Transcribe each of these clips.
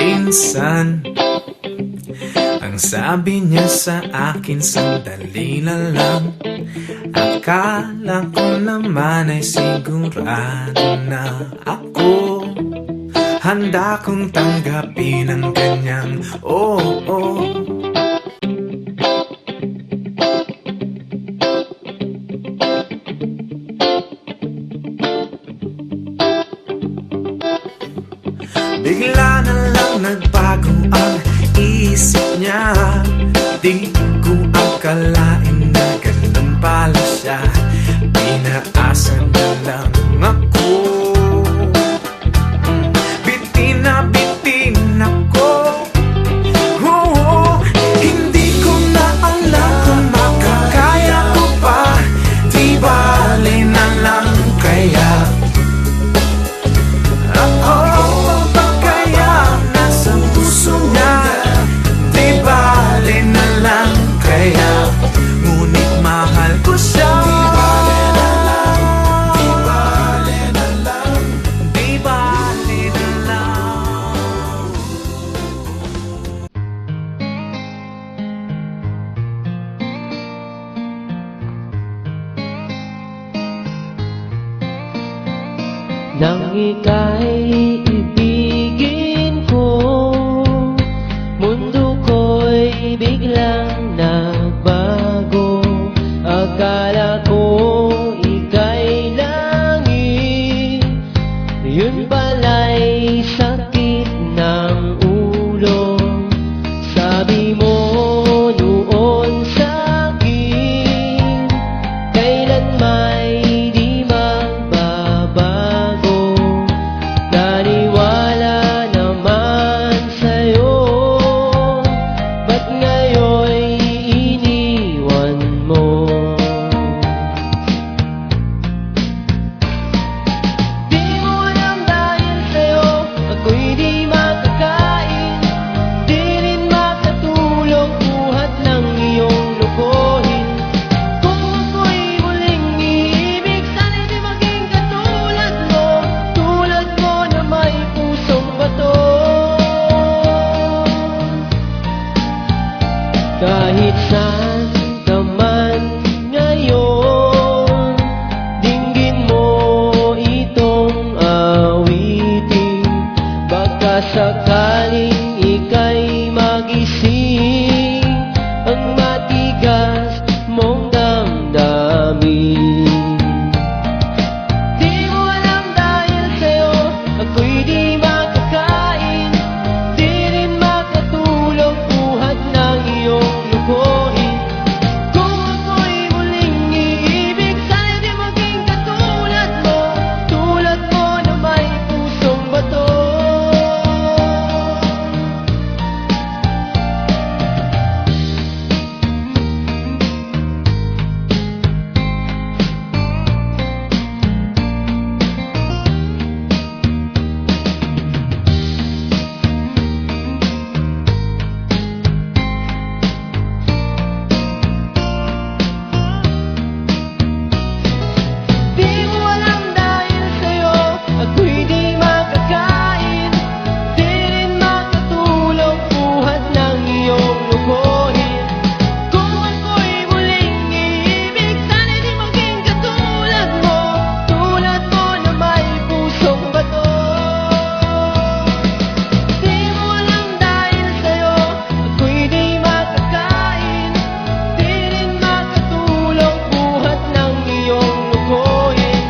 minsan ang sabi niya sa akin, sandali na lang. Akala ko naman ay sigurado na ako handa kong tanggapin ang kanyang oo. Bigla na lang nagbago ang isip niya. Di ko akalain na ganun pala siya. Pinaasa na lang ako. Bitin na bitin ako. Oo, hindi ko na alam kung makakaya ko pa. Di bale na lang kaya ako pa kaya nasa puso niya. Di bale na lang kaya, ngunit mahal ko siya. Di bale na lang, di bale na lang, di bale na lang. Nang ika'y ibigin ko, mundo ko'y biglang nagbago. Akala ko ika'y langit, yun pala'y sakit ng ulo. Sabi mo noon sa'kin, kailan may di magbabago. Naniwala naman sa'yo, ba't ngayon'y iniwan mo? Di mo alam dahil sa'yo, ako'y di makakain. Di rin makatulog, buhat ng iyong lokohin. Kung ako'y muling iibig, sana'y di maging katulad mo. Tulad mo na may pusong bato. Kahit saan ka man ngayon, dinggin mo itong awitin. Baka sakaling ika'y magising ang matigas mong damdamin. Di mo alam dahil sa'yo, ako'y di makakain. Di rin makatulog, buhat ng iyong lukohin. Kung ako'y muling iibig, sana'y di maging katulad mo. Tulad mo na may pusong bato. Di mo alam dahil sa'yo, ako'y di makakain. Di rin makatulog, buhat ng iyong lukohin. Kung ako'y muling iibig, sana'y di maging katulad mo. Tulad mo na may pusong bato. Di mo alam dahil sa'yo, ako'y di makakain. Di rin makatulog, buhat ng iyong lukohin.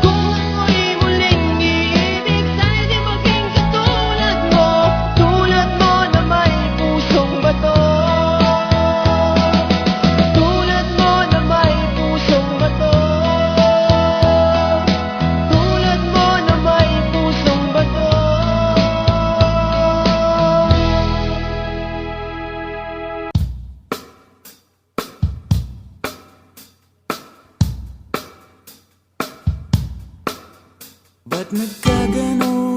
Kung ako'y muling iibig, sana'y di maging katulad mo. Tulad mo na may pusong bato. Tulad mo na may pusong bato. Tulad mo na may pusong bato. Ba't nagkaganon?